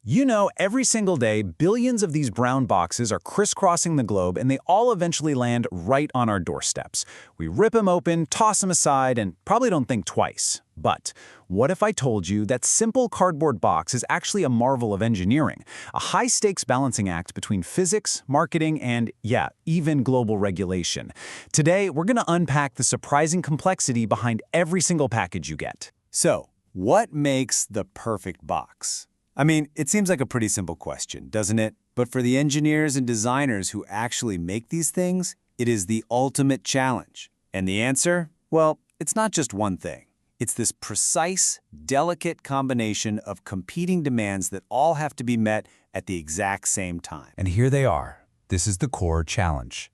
You know, every single day, billions of these brown boxes are crisscrossing the globe, and they all eventually land right on our doorsteps. We rip them open, toss them aside, and probably don't think twice. But what if I told you that simple cardboard box is actually a marvel of engineering, a high-stakes balancing act between physics, marketing, and, yeah, even global regulation? Today, we're going to unpack the surprising complexity behind every single package you get. So, what makes the perfect box? I mean, it seems like a pretty simple question, doesn't it? But for the engineers and designers who actually make these things, it is the ultimate challenge. And the answer? Well, it's not just one thing. It's this precise, delicate combination of competing demands that all have to be met at the exact same time. And here they are. This is the core challenge.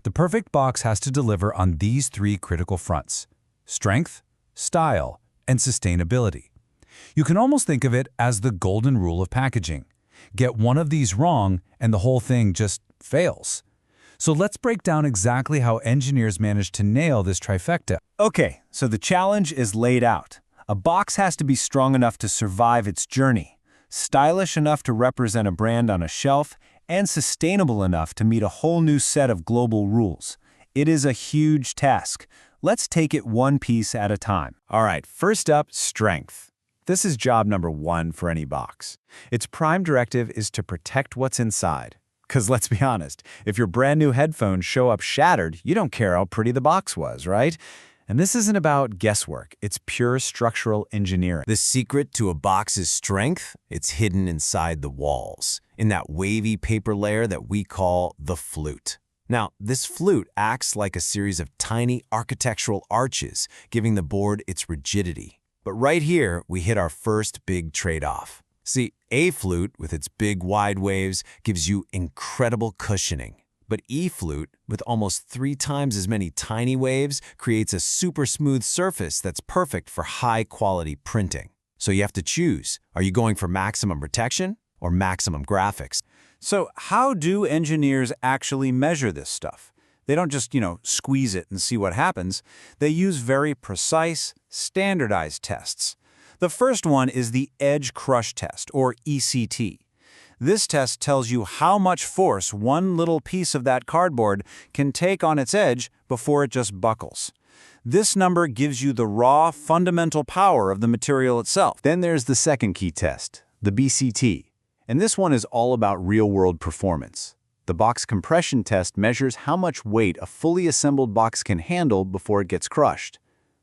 The perfect box has to deliver on these three critical fronts: strength, style, and sustainability. You can almost think of it as the golden rule of packaging. Get one of these wrong, and the whole thing just fails. So let's break down exactly how engineers manage to nail this trifecta. Okay, so the challenge is laid out. A box has to be strong enough to survive its journey, stylish enough to represent a brand on a shelf, and sustainable enough to meet a whole new set of global rules. It is a huge task. Let's take it one piece at a time. All right, first up, strength. This is job number one for any box. Its prime directive is to protect what's inside. Because let's be honest, if your brand new headphones show up shattered, you don't care how pretty the box was, right? And this isn't about guesswork, it's pure structural engineering. The secret to a box's strength? It's hidden inside the walls, in that wavy paper layer that we call the flute. Now, this flute acts like a series of tiny architectural arches, giving the board its rigidity. But right here, we hit our first big trade-off. See, A flute, with its big wide waves, gives you incredible cushioning. But E flute, with almost 3 times as many tiny waves, creates a super smooth surface that's perfect for high-quality printing. So you have to choose. Are you going for maximum protection or maximum graphics? So how do engineers actually measure this stuff? They don't just, squeeze it and see what happens. They use very precise, standardized tests. The first one is the edge crush test, or ECT. This test tells you how much force one little piece of that cardboard can take on its edge before it just buckles. This number gives you the raw, fundamental power of the material itself. Then there's the second key test, the BCT. And this one is all about real-world performance. The box compression test measures how much weight a fully assembled box can handle before it gets crushed.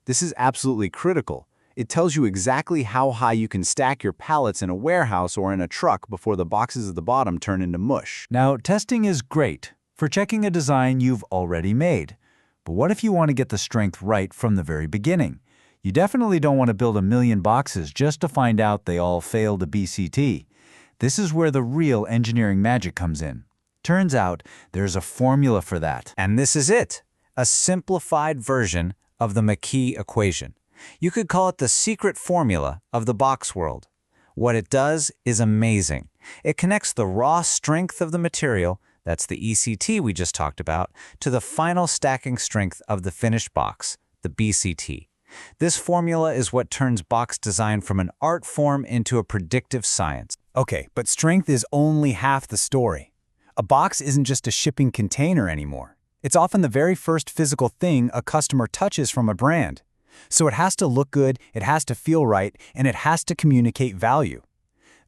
This is absolutely critical. It tells you exactly how high you can stack your pallets in a warehouse or in a truck before the boxes at the bottom turn into mush. Now, testing is great for checking a design you've already made. But what if you want to get the strength right from the very beginning? You definitely don't want to build 1 million boxes just to find out they all failed the BCT. This is where the real engineering magic comes in. Turns out there's a formula for that. And this is it, a simplified version of the McKee equation. You could call it the secret formula of the box world. What it does is amazing. It connects the raw strength of the material, that's the ECT we just talked about, to the final stacking strength of the finished box, the BCT. This formula is what turns box design from an art form into a predictive science. Okay, but strength is only half the story. A box isn't just a shipping container anymore. It's often the very first physical thing a customer touches from a brand. So it has to look good, it has to feel right, and it has to communicate value.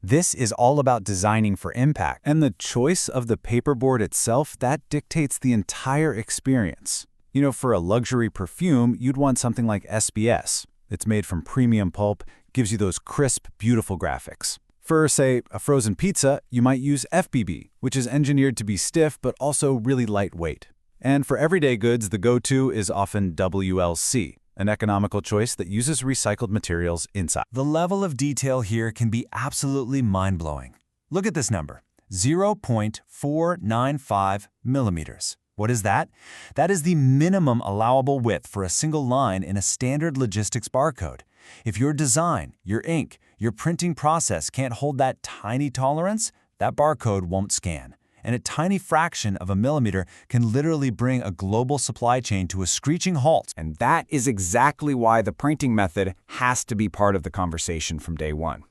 This is all about designing for impact. And the choice of the paperboard itself, that dictates the entire experience. For a luxury perfume, you'd want something like SBS. It's made from premium pulp, gives you those crisp, beautiful graphics. For, say, a frozen pizza, you might use FBB, which is engineered to be stiff but also really lightweight. And for everyday goods, the go-to is often WLC, an economical choice that uses recycled materials inside. The level of detail here can be absolutely mind-blowing. Look at this number, 0.495 millimeters. What is that? That is the minimum allowable width for a single line in a standard logistics barcode. If your design, your ink, your printing process can't hold that tiny tolerance, that barcode won't scan. And a tiny fraction of a millimeter can literally bring a global supply chain to a screeching halt. And that is exactly why the printing method has to be part of the conversation from day one.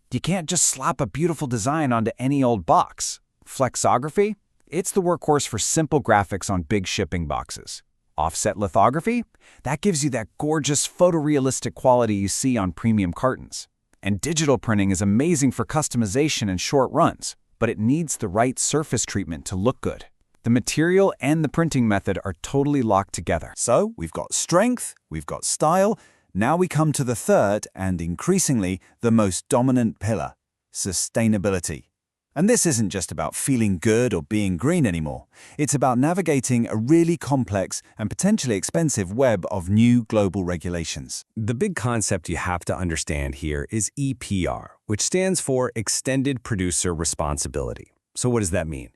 You can't just slap a beautiful design onto any old box. Flexography? It's the workhorse for simple graphics on big shipping boxes. Offset lithography? That gives you that gorgeous photorealistic quality you see on premium cartons. And digital printing is amazing for customization and short runs, but it needs the right surface treatment to look good. The material and the printing method are totally locked together. So we've got strength, we've got style. Now we come to the third and increasingly the most dominant pillar, sustainability. And this isn't just about feeling good or being green anymore. It's about navigating a really complex and potentially expensive web of new global regulations. The big concept you have to understand here is EPR, which stands for Extended Producer Responsibility. So what does that mean?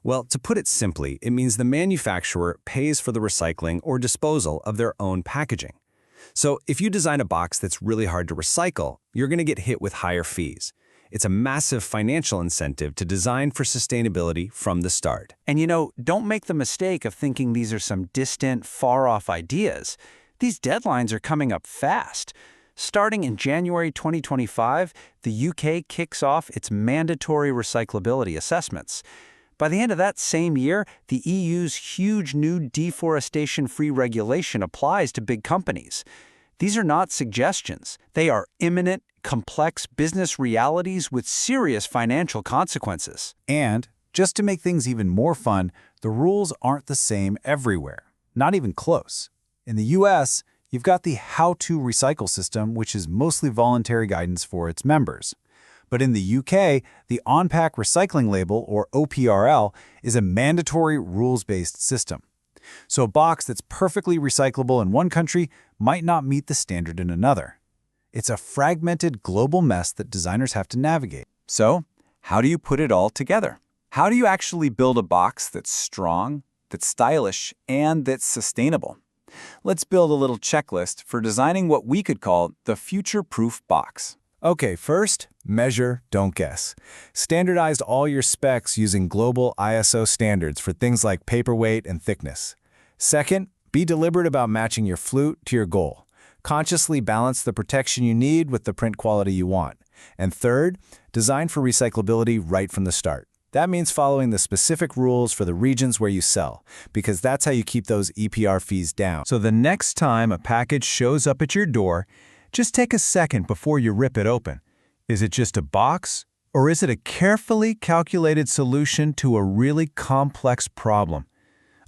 Well, to put it simply, it means the manufacturer pays for the recycling or disposal of their own packaging. So if you design a box that's really hard to recycle, you're going to get hit with higher fees. It's a massive financial incentive to design for sustainability from the start. And don't make the mistake of thinking these are some distant, far-off ideas. These deadlines are coming up fast. Starting in January 2025, the UK kicks off its mandatory recyclability assessments. By the end of that same year, the EU's huge new deforestation-free regulation applies to big companies. These are not suggestions. They are imminent, complex business realities with serious financial consequences. And, just to make things even more fun, the rules aren't the same everywhere. Not even close. In the US, you've got the How to Recycle system, which is mostly voluntary guidance for its members. But in the UK, the On-Pack Recycling Label, or OPRL, is a mandatory rules-based system. So a box that's perfectly recyclable in one country might not meet the standard in another. It's a fragmented global mess that designers have to navigate. So, how do you put it all together? How do you actually build a box that's strong, that's stylish, and that's sustainable? Let's build a little checklist for designing what we could call the future-proof box. Okay, first, measure, don't guess. Standardize all your specs using global ISO standards for things like paper weight and thickness. Second, be deliberate about matching your flute to your goal. Consciously balance the protection you need with the print quality you want. And third, design for recyclability right from the start. That means following the specific rules for the regions where you sell, because that's how you keep those EPR fees down. So the next time a package shows up at your door, just take a second before you rip it open. Is it just a box, or is it a carefully calculated solution to a really complex problem?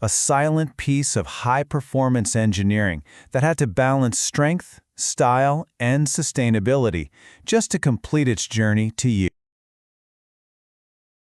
A silent piece of high-performance engineering that had to balance strength, style, and sustainability just to complete its journey to you.